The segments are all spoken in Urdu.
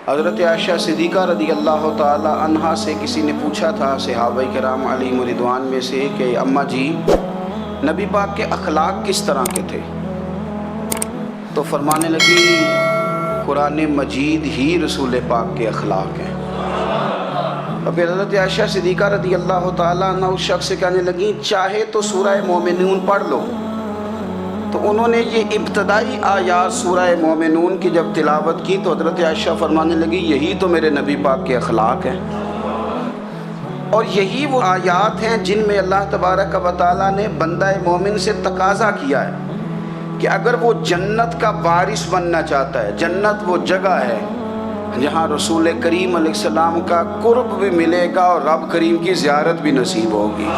حضرت عائشہ صدیقہ رضی اللہ تعالی عنہا سے کسی نے پوچھا تھا صحابہ کرام علیہم رضوان میں سے کہ اماں جی نبی پاک کے اخلاق کس طرح کے تھے؟ تو فرمانے لگی قرآن مجید ہی رسول پاک کے اخلاق ہیں۔ اور پھر حضرت عائشہ صدیقہ رضی اللہ تعالیٰ عنہ اس شخص سے کہنے لگیں چاہے تو سورہ مومنون پڑھ لو۔ تو انہوں نے یہ ابتدائی آیات سورہ مومنون کی جب تلاوت کی تو حضرت عائشہ فرمانے لگی یہی تو میرے نبی پاک کے اخلاق ہیں، اور یہی وہ آیات ہیں جن میں اللہ تبارک و تعالیٰ نے بندہ مومن سے تقاضا کیا ہے کہ اگر وہ جنت کا وارث بننا چاہتا ہے، جنت وہ جگہ ہے جہاں رسول کریم علیہ السلام کا قرب بھی ملے گا اور رب کریم کی زیارت بھی نصیب ہوگی،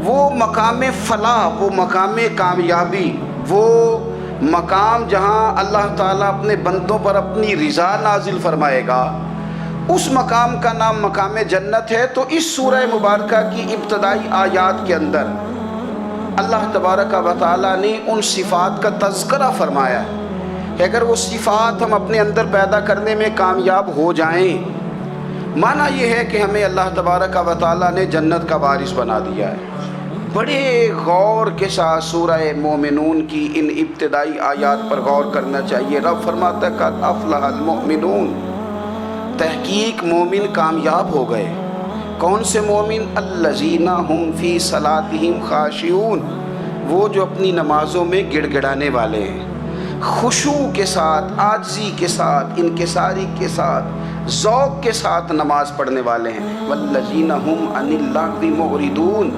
وہ مقام فلاح، وہ مقام کامیابی، وہ مقام جہاں اللہ تعالیٰ اپنے بندوں پر اپنی رضا نازل فرمائے گا، اس مقام کا نام مقام جنت ہے۔ تو اس سورہ مبارکہ کی ابتدائی آیات کے اندر اللہ تبارک و تعالیٰ نے ان صفات کا تذکرہ فرمایا ہے کہ اگر وہ صفات ہم اپنے اندر پیدا کرنے میں کامیاب ہو جائیں، معنی یہ ہے کہ ہمیں اللہ تبارک و تعالیٰ نے جنت کا وارث بنا دیا ہے۔ بڑے غور کے ساتھ سورہ مومنون کی ان ابتدائی آیات پر غور کرنا چاہیے۔ رب فرماتا ہے قد افلح المؤمنون، تحقیق مومن کامیاب ہو گئے۔ کون سے مومن؟ الذین ہم فی صلاتہم خاشعون، وہ جو اپنی نمازوں میں گڑ گڑانے والے ہیں، خشوع کے ساتھ، عاجزی کے ساتھ، انکساری کے ساتھ، ذوق کے ساتھ نماز پڑھنے والے ہیں۔ والذین ہم عن اللغو معرضون،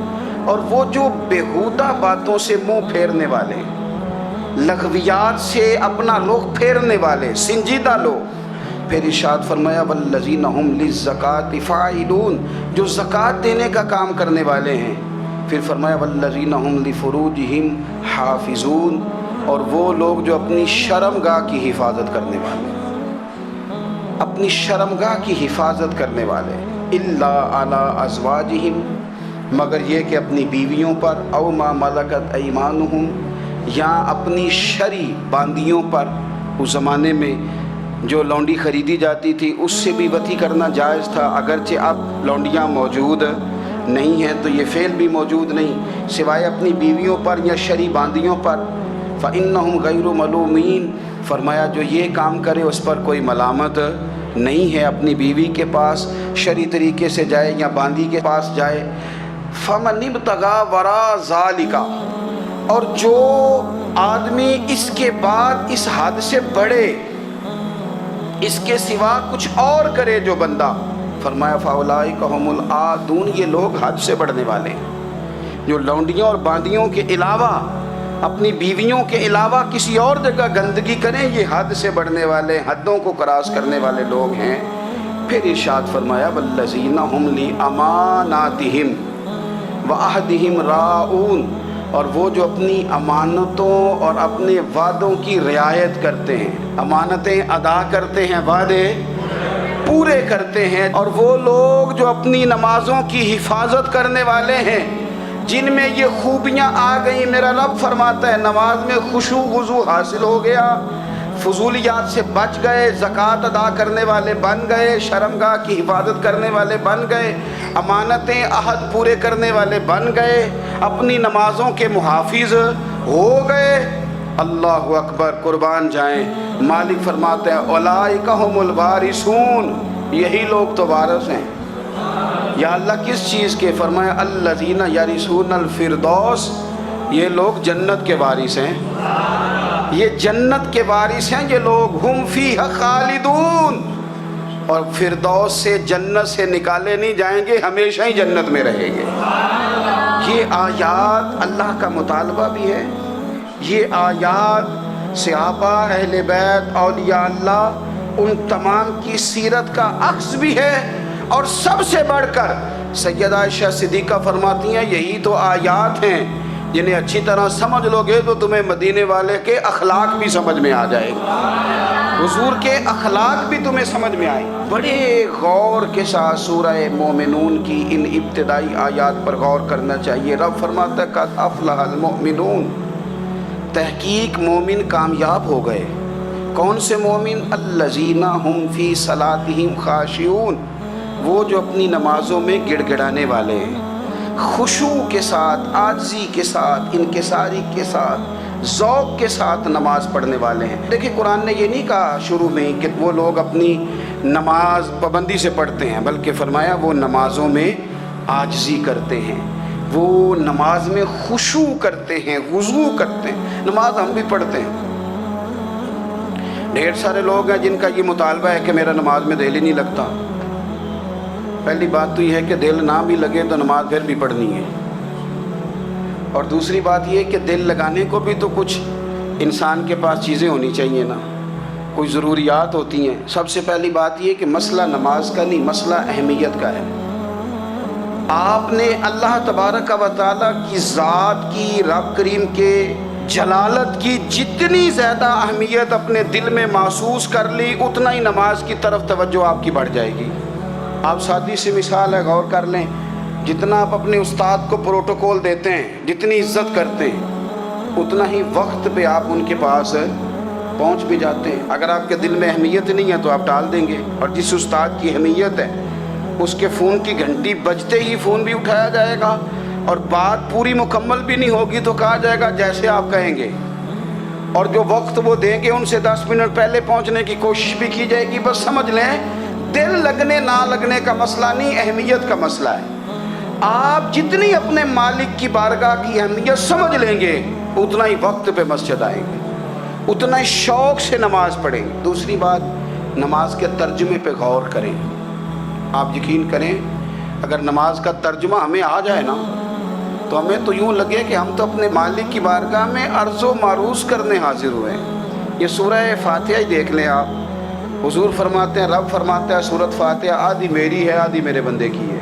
اور وہ جو بیہودہ باتوں سے منہ پھیرنے والے ہیں، لغویات سے اپنا رخ پھیرنے والے، سنجیدہ لوگ۔ پھر ارشاد فرمایا والذین ہم للزکاۃ فاعلون، جو زکوٰۃ دینے کا کام کرنے والے ہیں۔ پھر فرمایا والذین ہم لفروجہم حافظون، اور وہ لوگ جو اپنی شرمگاہ کی حفاظت کرنے والے، اپنی شرمگاہ کی حفاظت کرنے والے، الا علی ازواجہم، مگر یہ کہ اپنی بیویوں پر، او ما ملکت ایمانہم، یا اپنی شرعی باندیوں پر۔ اس زمانے میں جو لونڈی خریدی جاتی تھی اس سے بھی وطی کرنا جائز تھا، اگرچہ اب لونڈیاں موجود نہیں ہیں تو یہ فعل بھی موجود نہیں، سوائے اپنی بیویوں پر یا شرعی باندیوں پر۔ فَإِنَّهُمْ غَيْرُ مَلُومِينَ، فرمایا جو یہ کام کرے اس پر کوئی ملامت نہیں ہے، اپنی بیوی کے پاس شرعی طریقے سے جائے یا باندی کے پاس جائے۔ فَمَنِ ابْتَغَىٰ وَرَاءَ ذَلِكَ، اور جو آدمی اس کے بعد اس حد سے بڑھے، اس کے سوا کچھ اور کرے جو بندہ، فرمایا فَأُولَٰئِكَ هُمُ الْعَادُونَ، یہ لوگ حد سے بڑھنے والے ہیں۔ جو لونڈیوں اور باندیوں کے علاوہ، اپنی بیویوں کے علاوہ کسی اور جگہ گندگی کریں، یہ حد سے بڑھنے والے، حدوں کو کراس کرنے والے لوگ ہیں۔ پھر ارشاد فرمایا وَالَّذِينَ هُمْ لِأَمَانَاتِهِمْ وَعَهْدِهِمْ رَاعُونَ، اور وہ جو اپنی امانتوں اور اپنے وعدوں کی رعایت کرتے ہیں، امانتیں ادا کرتے ہیں، وعدے پورے کرتے ہیں۔ اور وہ لوگ جو اپنی نمازوں کی حفاظت کرنے والے ہیں، جن میں یہ خوبیاں آ گئیں، میرا رب فرماتا ہے نماز میں خشوع وضو حاصل ہو گیا، فضولیات سے بچ گئے، زکوٰۃ ادا کرنے والے بن گئے، شرمگاہ کی حفاظت کرنے والے بن گئے، امانتیں عہد پورے کرنے والے بن گئے، اپنی نمازوں کے محافظ ہو گئے۔ اللہ اکبر، قربان جائیں۔ مالک فرماتے ہیں اولئک ھم الوارثون، یہی لوگ تو وارث ہیں۔ یا اللہ کس چیز کے؟ فرمایا الذین یرثون الفردوس، یہ لوگ جنت کے وارث ہیں، یہ جنت کے وارث ہیں یہ لوگ۔ ہم فیہا خالدون، اور فردوس سے، جنت سے نکالے نہیں جائیں گے، ہمیشہ ہی جنت میں رہیں گے۔ یہ آیات اللہ کا مطالبہ بھی ہے، یہ آیات صحابہ، اہل بیت، اولیاء اللہ، ان تمام کی سیرت کا عکس بھی ہے۔ اور سب سے بڑھ کر سیدہ عائشہ صدیقہ فرماتی ہیں یہی تو آیات ہیں جنہیں اچھی طرح سمجھ لو گے تو تمہیں مدینے والے کے اخلاق بھی سمجھ میں آ جائے گا، حضور کے اخلاق بھی تمہیں سمجھ میں آئے۔ بڑے غور کے ساتھ سورہ مومنون کی ان ابتدائی آیات پر غور کرنا چاہیے۔ رب فرماتا ہے قد افلح المؤمنون، تحقیق مومن کامیاب ہو گئے۔ کون سے مومن؟ الذین هم فی صلاتہم خاشعون، وہ جو اپنی نمازوں میں گڑ گڑانے والے ہیں، خشوع کے ساتھ، عاجزی کے ساتھ، انکساری کے ساتھ، ذوق کے ساتھ نماز پڑھنے والے ہیں۔ دیکھیں قرآن نے یہ نہیں کہا شروع میں کہ وہ لوگ اپنی نماز پابندی سے پڑھتے ہیں، بلکہ فرمایا وہ نمازوں میں عاجزی کرتے ہیں، وہ نماز میں خشوع کرتے ہیں، خضوع کرتے ہیں۔ نماز ہم بھی پڑھتے ہیں، ڈھیر سارے لوگ ہیں جن کا یہ مطالبہ ہے کہ میرا نماز میں دل ہی نہیں لگتا۔ پہلی بات تو یہ ہے کہ دل نہ بھی لگے تو نماز پھر بھی پڑھنی ہے، اور دوسری بات یہ کہ دل لگانے کو بھی تو کچھ انسان کے پاس چیزیں ہونی چاہیے نا، کوئی ضروریات ہوتی ہیں۔ سب سے پہلی بات یہ کہ مسئلہ نماز کا نہیں، مسئلہ اہمیت کا ہے۔ آپ نے اللہ تبارک و تعالیٰ کی ذات کی، رب کریم کے جلالت کی جتنی زیادہ اہمیت اپنے دل میں محسوس کر لی، اتنا ہی نماز کی طرف توجہ آپ کی بڑھ جائے گی۔ آپ سادی سی مثال ہے، غور کر لیں، جتنا آپ اپنے استاد کو پروٹوکول دیتے ہیں، جتنی عزت کرتے ہیں، اتنا ہی وقت پہ آپ ان کے پاس پہنچ بھی جاتے ہیں۔ اگر آپ کے دل میں اہمیت نہیں ہے تو آپ ٹال دیں گے، اور جس استاد کی اہمیت ہے اس کے فون کی گھنٹی بجتے ہی فون بھی اٹھایا جائے گا، اور بات پوری مکمل بھی نہیں ہوگی تو کہا جائے گا جیسے آپ کہیں گے، اور جو وقت وہ دیں گے ان سے 10 منٹ پہلے پہنچنے کی کوشش بھی کی جائے گی۔ بس سمجھ لیں دل لگنے نہ لگنے کا مسئلہ نہیں، اہمیت کا مسئلہ ہے۔ آپ جتنی اپنے مالک کی بارگاہ کی اہمیت سمجھ لیں گے، اتنا ہی وقت پہ مسجد آئیں گے، اتنا ہی شوق سے نماز پڑھیں گے۔ دوسری بات، نماز کے ترجمے پہ غور کریں۔ آپ یقین کریں اگر نماز کا ترجمہ ہمیں آ جائے نا تو ہمیں تو یوں لگے کہ ہم تو اپنے مالک کی بارگاہ میں عرض و معروض کرنے حاضر ہوئے ہیں۔ یہ سورہ فاتحہ ہی دیکھ لیں آپ، حضور فرماتے ہیں، رب فرماتا ہے سورۃ فاتحہ آدھی میری ہے آدھی میرے بندے کی ہے۔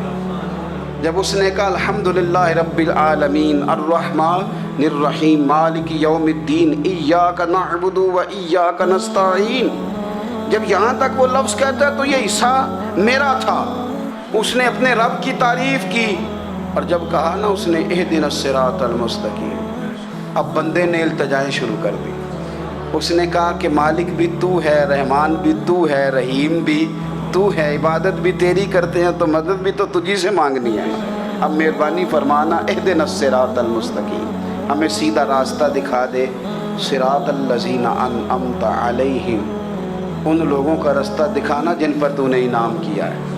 جب اس نے کہا الحمدللہ رب العالمین الرحمن الرحیم مالک یوم الدین ایاک نعبد و ایاک نستعین، جب یہاں تک وہ لفظ کہتا ہے تو یہ حصہ میرا تھا۔ اس نے اپنے رب کی تعریف کی، اور جب کہا نا اس نے اہدنا الصراط المستقیم، اب بندے نے التجائیں شروع کر دی۔ اس نے کہا کہ مالک بھی تو ہے، رحمان بھی تو ہے، رحیم بھی تو ہے، عبادت بھی تیری کرتے ہیں تو مدد بھی تو تجھی سے مانگنی ہے۔ اب مہربانی فرمانا اہدنا الصراط المستقیم، ہمیں سیدھا راستہ دکھا دے، صراط الذین انعمت علیہم، ان لوگوں کا راستہ دکھانا جن پر تو نے انعام کیا ہے،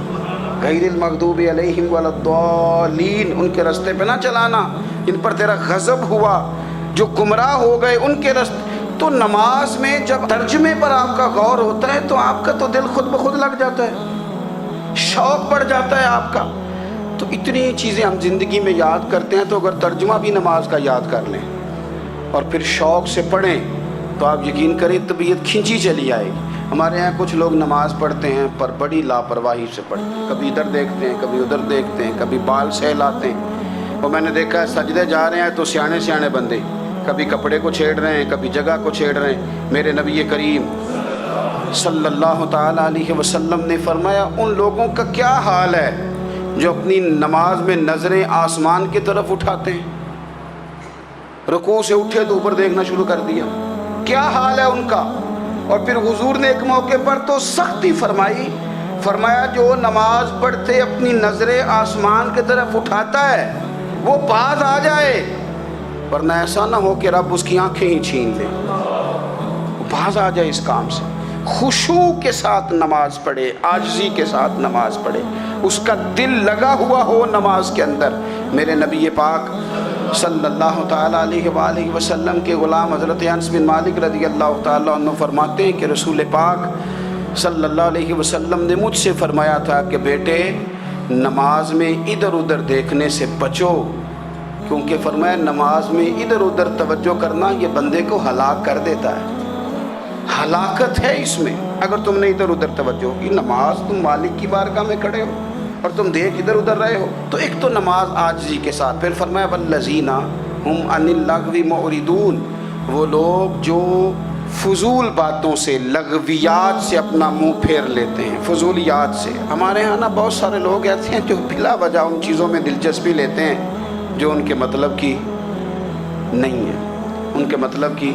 غیر المغضوب علیہم ولا الضالین، ان کے راستے پہ نہ چلانا جن پر تیرا غضب ہوا، جو گمراہ ہو گئے ان کے راستے۔ تو نماز میں جب ترجمے پر آپ کا غور ہوتا ہے تو آپ کا تو دل خود بخود لگ جاتا ہے، شوق بڑھ جاتا ہے آپ کا۔ تو اتنی چیزیں ہم زندگی میں یاد کرتے ہیں، تو اگر ترجمہ بھی نماز کا یاد کر لیں اور پھر شوق سے پڑھیں تو آپ یقین کریں طبیعت کھنچی چلی آئے گی۔ ہمارے یہاں کچھ لوگ نماز پڑھتے ہیں پر بڑی لاپرواہی سے پڑھتے ہیں، کبھی ادھر دیکھتے ہیں کبھی ادھر دیکھتے ہیں، کبھی بال سہلاتے ہیں۔ اور میں نے دیکھا ہے سجدے جا رہے ہیں تو سیانے سیانے بندے کبھی کپڑے کو چھیڑ رہے ہیں، کبھی جگہ کو چھیڑ رہے ہیں۔ میرے نبی کریم صلی اللہ تعالیٰ علیہ وسلم نے فرمایا ان لوگوں کا کیا حال ہے جو اپنی نماز میں نظریں آسمان کی طرف اٹھاتے ہیں، رکوع سے اٹھے تو اوپر دیکھنا شروع کر دیا، کیا حال ہے ان کا۔ اور پھر حضور نے ایک موقع پر تو سختی فرمائی، فرمایا جو نماز پڑھتے اپنی نظریں آسمان کی طرف اٹھاتا ہے وہ باز آ جائے، ورنہ ایسا نہ ہو کہ رب اس کی آنکھیں ہی چھین لے، باز آ جائے اس کام سے۔ خشوع کے ساتھ نماز پڑھے، عاجزی کے ساتھ نماز پڑھے، اس کا دل لگا ہوا ہو نماز کے اندر۔ میرے نبی پاک صلی اللہ تعالیٰ علیہ وآلہ وسلم کے غلام حضرت انس بن مالک رضی اللہ تعالیٰ عنہ فرماتے ہیں کہ رسول پاک صلی اللہ علیہ وسلم نے مجھ سے فرمایا تھا کہ بیٹے نماز میں ادھر ادھر دیکھنے سے بچو، کیونکہ فرمایا نماز میں ادھر ادھر توجہ کرنا یہ بندے کو ہلاک کر دیتا ہے، ہلاکت ہے اس میں اگر تم نے ادھر ادھر توجہ کی۔ نماز تم مالک کی بارگاہ میں کھڑے ہو اور تم دیکھ ادھر ادھر رہے ہو، تو ایک تو نماز عاجزی کے ساتھ۔ پھر فرمایا والذین ہم عن اللغو معرضون، وہ لوگ جو فضول باتوں سے، لغویات سے اپنا منہ پھیر لیتے ہیں، فضولیات سے۔ ہمارے ہاں نا بہت سارے لوگ ایسے ہیں جو بلا وجہ ان چیزوں میں دلچسپی لیتے ہیں جو ان کے مطلب کی نہیں ہے، ان کے مطلب کی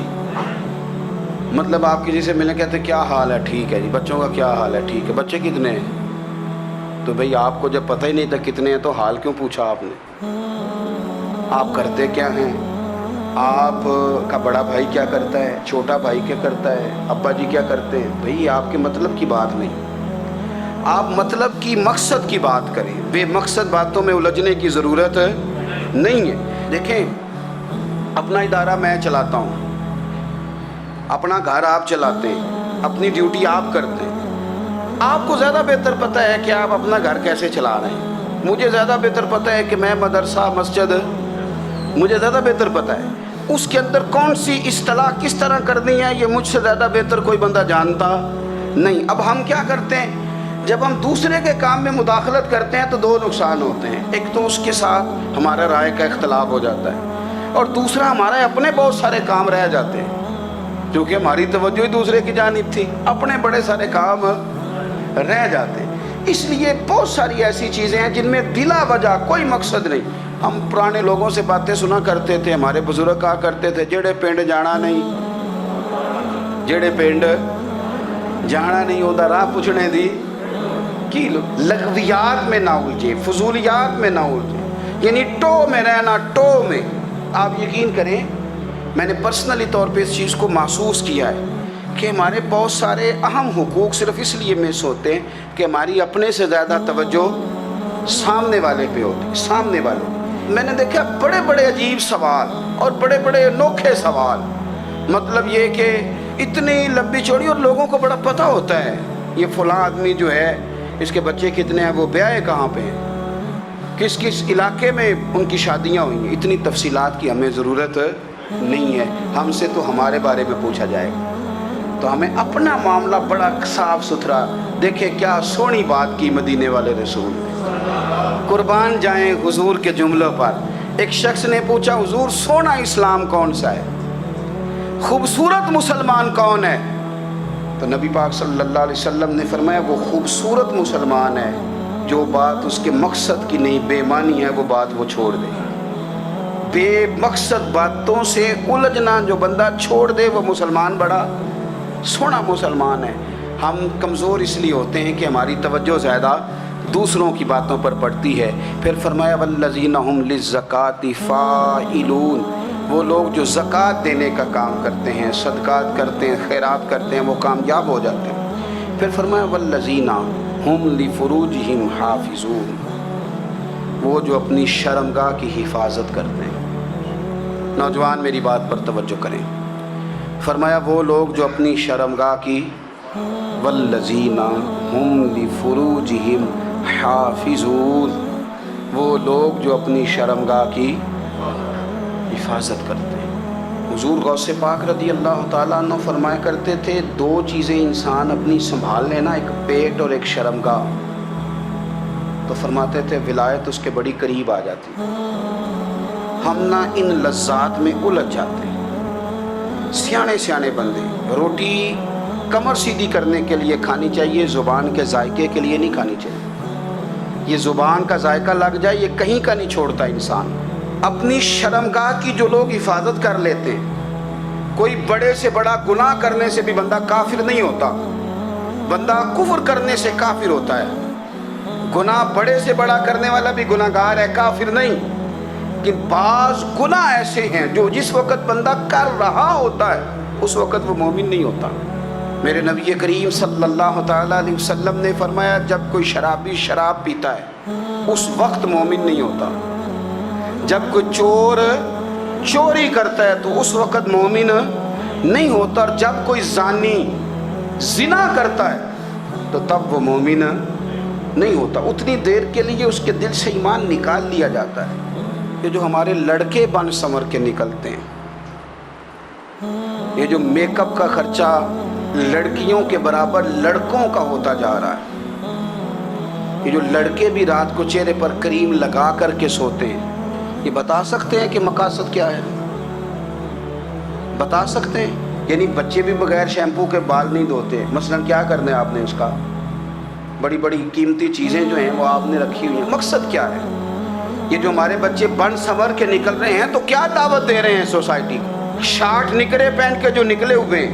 مطلب آپ کسی سے ملیں کہتے کیا حال ہے، ٹھیک ہے جی، بچوں کا کیا حال ہے، ٹھیک ہے، بچے کتنے ہیں؟ تو بھئی آپ کو جب پتہ ہی نہیں تھا کتنے ہیں تو حال کیوں پوچھا آپ نے؟ آپ کرتے کیا ہیں؟ آپ کا بڑا بھائی کیا کرتا ہے، چھوٹا بھائی کیا کرتا ہے، ابا جی کیا کرتے ہیں؟ بھئی آپ کے مطلب کی بات نہیں، آپ مطلب کی مقصد کی بات کریں، بے مقصد باتوں میں الجھنے کی ضرورت نہیں ہے۔ دیکھیں، اپنا ادارہ میں چلاتا ہوں، اپنا گھر آپ چلاتے ہیں، اپنی ڈیوٹی آپ کرتے ہیں، آپ کو زیادہ بہتر پتہ ہے کہ آپ اپنا گھر کیسے چلا رہے ہیں، مجھے زیادہ بہتر پتہ ہے کہ میں مدرسہ مسجد، مجھے زیادہ بہتر پتہ ہے اس کے اندر کون سی اصطلاح کس طرح کرنی ہے، یہ مجھ سے زیادہ بہتر کوئی بندہ جانتا نہیں۔ اب ہم کیا کرتے ہیں، جب ہم دوسرے کے کام میں مداخلت کرتے ہیں تو دو نقصان ہوتے ہیں، ایک تو اس کے ساتھ ہمارا رائے کا اختلاف ہو جاتا ہے، اور دوسرا ہمارے اپنے بہت سارے کام رہ جاتے ہیں، کیونکہ ہماری توجہ ہی دوسرے کی جانب تھی، اپنے بڑے سارے کام رہ جاتے ہیں۔ اس لیے بہت ساری ایسی چیزیں ہیں جن میں بلا وجہ کوئی مقصد نہیں۔ ہم پرانے لوگوں سے باتیں سنا کرتے تھے، ہمارے بزرگ کہا کرتے تھے جڑے پنڈ جانا نہیں، جڑے پنڈ جانا نہیں ہوتا راہ پوچھنے دی کی لغویات میں نہ الجھے، فضولیات میں نہ الجھے، یعنی ٹو میں رہنا، ٹو میں۔ آپ یقین کریں، میں نے پرسنلی طور پہ اس چیز کو محسوس کیا ہے کہ ہمارے بہت سارے اہم حقوق صرف اس لیے مس ہوتے ہیں کہ ہماری اپنے سے زیادہ توجہ سامنے والے پہ ہوتی ہے، سامنے والے۔ میں نے دیکھا بڑے بڑے عجیب سوال اور بڑے بڑے انوکھے سوال، مطلب یہ کہ اتنی لمبی چوڑی، اور لوگوں کو بڑا پتہ ہوتا ہے یہ فلاں آدمی جو ہے اس کے بچے کتنے ہیں، وہ بیاہ کہاں پہ ہیں، کس کس علاقے میں ان کی شادیاں ہوئی ہیں۔ اتنی تفصیلات کی ہمیں ضرورت نہیں ہے، ہم سے تو ہمارے بارے میں پوچھا جائے گا، تو ہمیں اپنا معاملہ بڑا صاف ستھرا۔ دیکھیں کیا سونی بات کی مدینے والے رسول، قربان جائیں حضور کے جملوں پر۔ ایک شخص نے پوچھا حضور سونا اسلام کون سا ہے، خوبصورت مسلمان کون ہے؟ تو نبی پاک صلی اللہ علیہ وسلم نے فرمایا وہ خوبصورت مسلمان ہے جو بات اس کے مقصد کی نہیں، بے معنی ہے، وہ بات وہ چھوڑ دے۔ بے مقصد باتوں سے الجھنا جو بندہ چھوڑ دے وہ مسلمان بڑا سونا مسلمان ہے۔ ہم کمزور اس لیے ہوتے ہیں کہ ہماری توجہ زیادہ دوسروں کی باتوں پر پڑتی ہے۔ پھر فرمایا والذین ھم للزکاۃ فاعلون، وہ لوگ جو زکوٰۃ دینے کا کام کرتے ہیں، صدقات کرتے ہیں، خیرات کرتے ہیں، وہ کامیاب ہو جاتے ہیں۔ پھر فرمایا والذین ھم لفروجہم حافظون، وہ جو اپنی شرمگاہ کی حفاظت کرتے ہیں۔ نوجوان میری بات پر توجہ کریں، فرمایا وہ لوگ جو اپنی شرمگاہ کی، والذین ھم لفروجہم حافظون، وہ لوگ جو اپنی شرمگاہ کی حفاظت کرتے ہیں۔ حضور غوث پاک رضی اللہ تعالیٰ عنہ فرمایا کرتے تھے دو چیزیں انسان اپنی سنبھال لینا، ایک پیٹ اور ایک شرمگاہ، تو فرماتے تھے ولایت اس کے بڑی قریب آ جاتی۔ ہم نہ ان لذات میں الجھ جاتے ہیں۔ سیانے سیانے بندے، روٹی کمر سیدھی کرنے کے لیے کھانی چاہیے، زبان کے ذائقے کے لیے نہیں کھانی چاہیے۔ یہ زبان کا ذائقہ لگ جائے یہ کہیں کا نہیں چھوڑتا انسان۔ اپنی شرمگاہ کی جو لوگ حفاظت کر لیتے ہیں، کوئی بڑے سے بڑا گناہ کرنے سے بھی بندہ کافر نہیں ہوتا، بندہ کفر کرنے سے کافر ہوتا ہے۔ گناہ بڑے سے بڑا کرنے والا بھی گناہ گار ہے، کافر نہیں۔ لیکن بعض گناہ ایسے ہیں جو جس وقت بندہ کر رہا ہوتا ہے اس وقت وہ مومن نہیں ہوتا۔ میرے نبی کریم صلی اللہ تعالیٰ علیہ وسلم نے فرمایا جب کوئی شرابی شراب پیتا ہے اس وقت مومن نہیں ہوتا، جب کوئی چور چوری کرتا ہے تو اس وقت مومن نہیں ہوتا، اور جب کوئی زانی زنا کرتا ہے تو تب وہ مومن نہیں ہوتا۔ اتنی دیر کے لیے اس کے دل سے ایمان نکال لیا جاتا ہے۔ یہ جو ہمارے لڑکے بن سنور کے نکلتے ہیں، یہ جو میک اپ کا خرچہ لڑکیوں کے برابر لڑکوں کا ہوتا جا رہا ہے، یہ جو لڑکے بھی رات کو چہرے پر کریم لگا کر کے سوتے ہیں، یہ بتا سکتے ہیں کہ مقاصد کیا ہے؟ بتا سکتے ہیں؟ یعنی بچے بھی بغیر شیمپو کے بال نہیں دھوتے، مثلا کیا کرنا ہے آپ نے اس کا؟ بڑی بڑی قیمتی چیزیں جو ہیں وہ آپ نے رکھی ہوئی ہیں، مقصد کیا ہے؟ یہ جو ہمارے بچے بن سنور کے نکل رہے ہیں تو کیا دعوت دے رہے ہیں سوسائٹی کو؟ شارٹ نکرے پہن کے جو نکلے ہوئے ہیں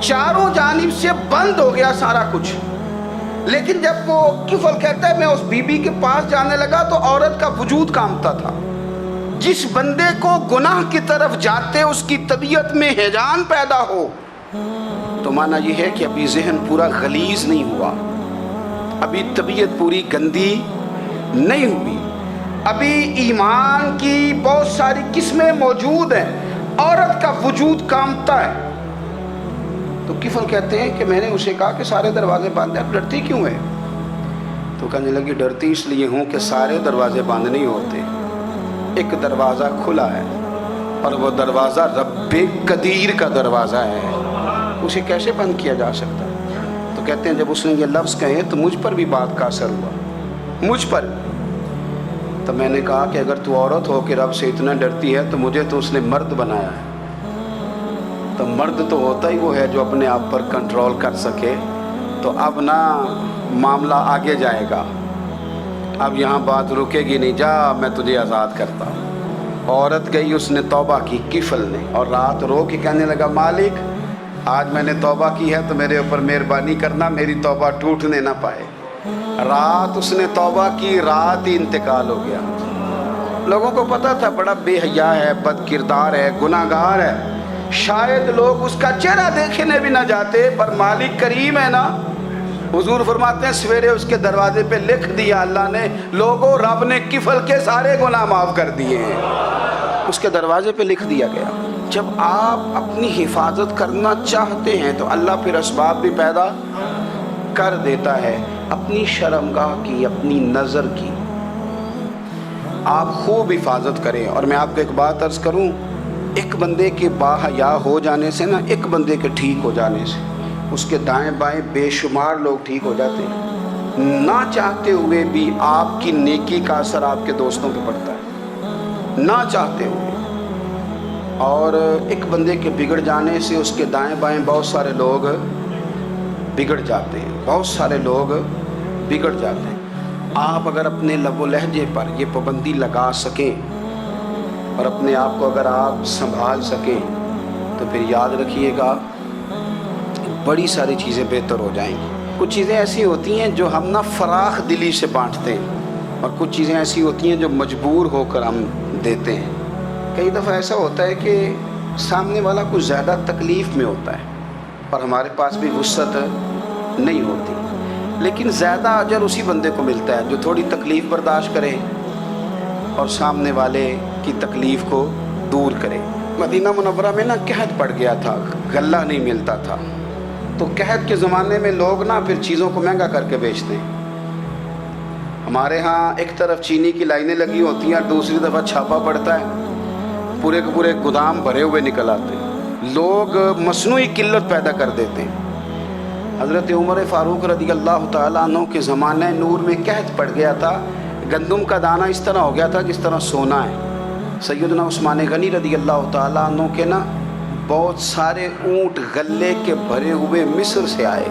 چاروں جانب سے بند ہو گیا سارا کچھ. لیکن جب وہ کفل کہتا ہے میں اس بی بی کے پاس جانے لگا تو عورت کا وجود کانپتا تھا. جس بندے کو گناہ کی طرف جاتے اس کی طبیعت میں ہیجان پیدا ہو تو معنی یہ ہے کہ ابھی ذہن پورا غلیظ نہیں ہوا, ابھی طبیعت پوری گندی نہیں ہوئی, ابھی ایمان کی بہت ساری قسمیں موجود ہیں, عورت کا وجود کانپتا ہے. تو کفل کہتے ہیں کہ میں نے اسے کہا کہ سارے دروازے بند ہیں, اب ڈرتی کیوں ہے؟ تو کہنے لگی ڈرتی اس لیے ہوں کہ سارے دروازے بند نہیں ہوتے, ایک دروازہ کھلا ہے اور وہ دروازہ رب قدیر کا دروازہ ہے, اسے کیسے بند کیا جا سکتا؟ تو کہتے ہیں جب اس نے یہ لفظ کہے تو مجھ پر بھی بات کا اثر ہوا, مجھ پر. تو میں نے کہا کہ اگر تو عورت ہو کے رب سے اتنا ڈرتی ہے تو مجھے تو اس نے مرد بنایا ہے, تو مرد تو ہوتا ہی وہ ہے جو اپنے آپ پر کنٹرول کر سکے. تو اب نہ معاملہ آگے جائے گا, اب یہاں بات رکے گی نہیں, جا میں تجھے آزاد کرتا ہوں. عورت گئی, اس نے توبہ کی کفل نے, اور رات رو کے کہنے لگا مالک آج میں نے توبہ کی ہے تو میرے اوپر مہربانی کرنا, میری توبہ ٹوٹنے نہ پائے. رات اس نے توبہ کی, رات ہی انتقال ہو گیا. لوگوں کو پتا تھا بڑا بے حیا ہے, بد کردار ہے, گناہ گار ہے, شاید لوگ اس کا چہرہ دیکھنے بھی نہ جاتے, پر مالک کریم ہے نا. حضور فرماتے ہیں سویرے اس کے دروازے پہ لکھ دیا اللہ نے, لوگوں رب نے کفل کے سارے گناہ معاف کر دیے ہیں, اس کے دروازے پہ لکھ دیا گیا. جب آپ اپنی حفاظت کرنا چاہتے ہیں تو اللہ پھر اسباب بھی پیدا کر دیتا ہے. اپنی شرمگاہ کی, اپنی نظر کی آپ خوب حفاظت کریں. اور میں آپ کو ایک بات عرض کروں, ایک بندے کے باحیا ہو جانے سے نا, ایک بندے کے ٹھیک ہو جانے سے اس کے دائیں بائیں بے شمار لوگ ٹھیک ہو جاتے ہیں. نہ چاہتے ہوئے بھی آپ کی نیکی کا اثر آپ کے دوستوں پہ پڑتا ہے, نہ چاہتے ہوئے. اور ایک بندے کے بگڑ جانے سے اس کے دائیں بائیں بہت سارے لوگ بگڑ جاتے ہیں, بہت سارے لوگ بگڑ جاتے ہیں. آپ اگر اپنے لب و لہجے پر یہ پابندی لگا سکیں اور اپنے آپ کو اگر آپ سنبھال سکیں تو پھر یاد رکھیے گا بڑی ساری چیزیں بہتر ہو جائیں گی. کچھ چیزیں ایسی ہوتی ہیں جو ہم نہ فراخ دلی سے بانٹتے ہیں, اور کچھ چیزیں ایسی ہوتی ہیں جو مجبور ہو کر ہم دیتے ہیں. کئی دفعہ ایسا ہوتا ہے کہ سامنے والا کچھ زیادہ تکلیف میں ہوتا ہے اور ہمارے پاس بھی وسعت نہیں ہوتی, لیکن زیادہ اجر اسی بندے کو ملتا ہے جو تھوڑی تکلیف برداشت کرے اور سامنے والے کی تکلیف کو دور کرے. مدینہ منورہ میں نا قحط پڑ گیا تھا, غلہ نہیں ملتا تھا, تو قحط کے زمانے میں لوگ نا پھر چیزوں کو مہنگا کر کے بیچتے ہیں. ہمارے ہاں ایک طرف چینی کی لائنیں لگی ہوتی ہیں, دوسری دفعہ چھاپا پڑتا ہے, پورے کے پورے گودام بھرے ہوئے نکل آتے ہیں. لوگ مصنوعی قلت پیدا کر دیتے ہیں. حضرت عمر فاروق رضی اللہ تعالیٰ عنہ کے زمانہ نور میں قحط پڑ گیا تھا, گندم کا دانہ اس طرح ہو گیا تھا جس طرح سونا ہے. سیدنا عثمان غنی رضی اللہ تعالیٰ عنہ کے نا بہت سارے اونٹ غلے کے بھرے ہوئے مصر سے آئے,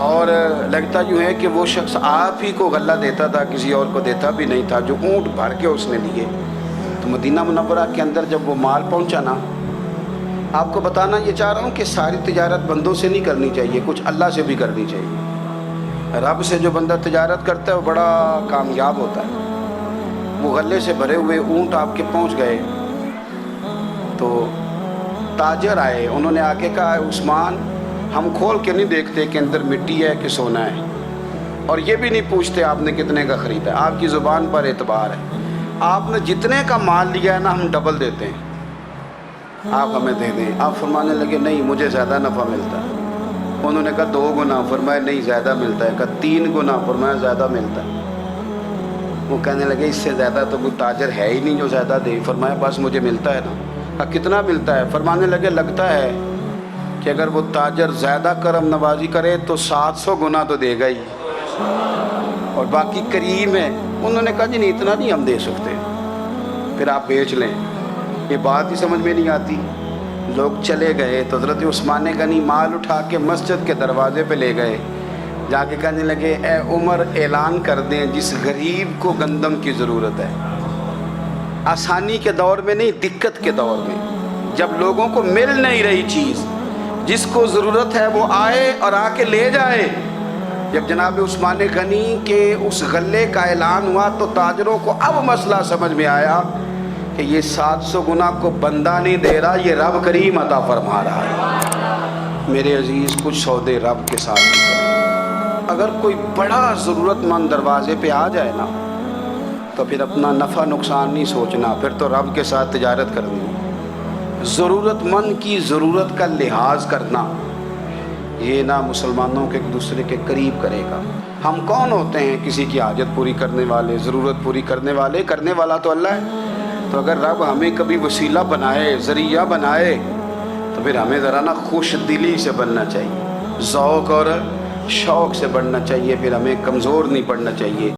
اور لگتا یوں ہے کہ وہ شخص آپ ہی کو غلہ دیتا تھا, کسی اور کو دیتا بھی نہیں تھا, جو اونٹ بھر کے اس نے لیے. تو مدینہ منورہ کے اندر جب وہ مال پہنچا نا, آپ کو بتانا یہ چاہ رہا ہوں کہ ساری تجارت بندوں سے نہیں کرنی چاہیے, کچھ اللہ سے بھی کرنی چاہیے. رب سے جو بندہ تجارت کرتا ہے وہ بڑا کامیاب ہوتا ہے. وہ غلے سے بھرے ہوئے اونٹ آپ کے پہنچ گئے تو تاجر آئے, انہوں نے آ کے کہا عثمان ہم کھول کے نہیں دیکھتے کہ اندر مٹی ہے کہ سونا ہے, اور یہ بھی نہیں پوچھتے آپ نے کتنے کا خریدا ہے, آپ کی زبان پر اعتبار ہے. آپ نے جتنے کا مال لیا ہے نا ہم ڈبل دیتے ہیں, آپ ہمیں دے دیں. آپ فرمانے لگے نہیں مجھے زیادہ نفع ملتا ہے. انہوں نے کہا 2 گنا, فرمایا نہیں زیادہ ملتا ہے. کہا 3 گنا, فرمایا زیادہ ملتا ہے. وہ کہنے لگے اس سے زیادہ تو کوئی تاجر ہے ہی نہیں جو زیادہ دے. فرمایا بس مجھے ملتا ہے نا. کہا کتنا ملتا ہے؟ فرمانے لگے لگتا ہے کہ اگر وہ تاجر زیادہ کرم نوازی کرے تو 700 گنا تو دے گا ہی, اور باقی کریم ہے. انہوں نے کہا جی نہیں اتنا نہیں ہم دے سکتے, پھر آپ بیچ لیں. یہ بات ہی سمجھ میں نہیں آتی. لوگ چلے گئے تو حضرت عثمان غنی مال اٹھا کے مسجد کے دروازے پہ لے گئے, جا کے کہنے لگے اے عمر اعلان کر دیں جس غریب کو گندم کی ضرورت ہے, آسانی کے دور میں نہیں دقت کے دور میں, جب لوگوں کو مل نہیں رہی چیز, جس کو ضرورت ہے وہ آئے اور آ کے لے جائے۔ جب جناب عثمان غنی کے اس غلے کا اعلان ہوا تو تاجروں کو اب مسئلہ سمجھ میں آیا کہ یہ 700 گنا کو بندہ نہیں دے رہا، یہ رب کریم عطا فرما رہا ہے۔ میرے عزیز، کچھ سودے رب کے ساتھ بھی کریں۔ اگر کوئی بڑا ضرورت مند دروازے پہ آ جائے نا تو پھر اپنا نفع نقصان نہیں سوچنا، پھر تو رب کے ساتھ تجارت کرنی ہے۔ ضرورت مند کی ضرورت کا لحاظ کرنا، یہ نہ مسلمانوں کے ایک دوسرے کے قریب کرے گا۔ ہم کون ہوتے ہیں کسی کی حاجت پوری کرنے والے، ضرورت پوری کرنے والے؟ کرنے والا تو اللہ ہے۔ تو اگر رب ہمیں کبھی وسیلہ بنائے، ذریعہ بنائے، تو پھر ہمیں ذرا نا خوش دلی سے بننا چاہیے، ذوق اور شوق سے بڑھنا چاہیے، پھر ہمیں کمزور نہیں پڑنا چاہیے۔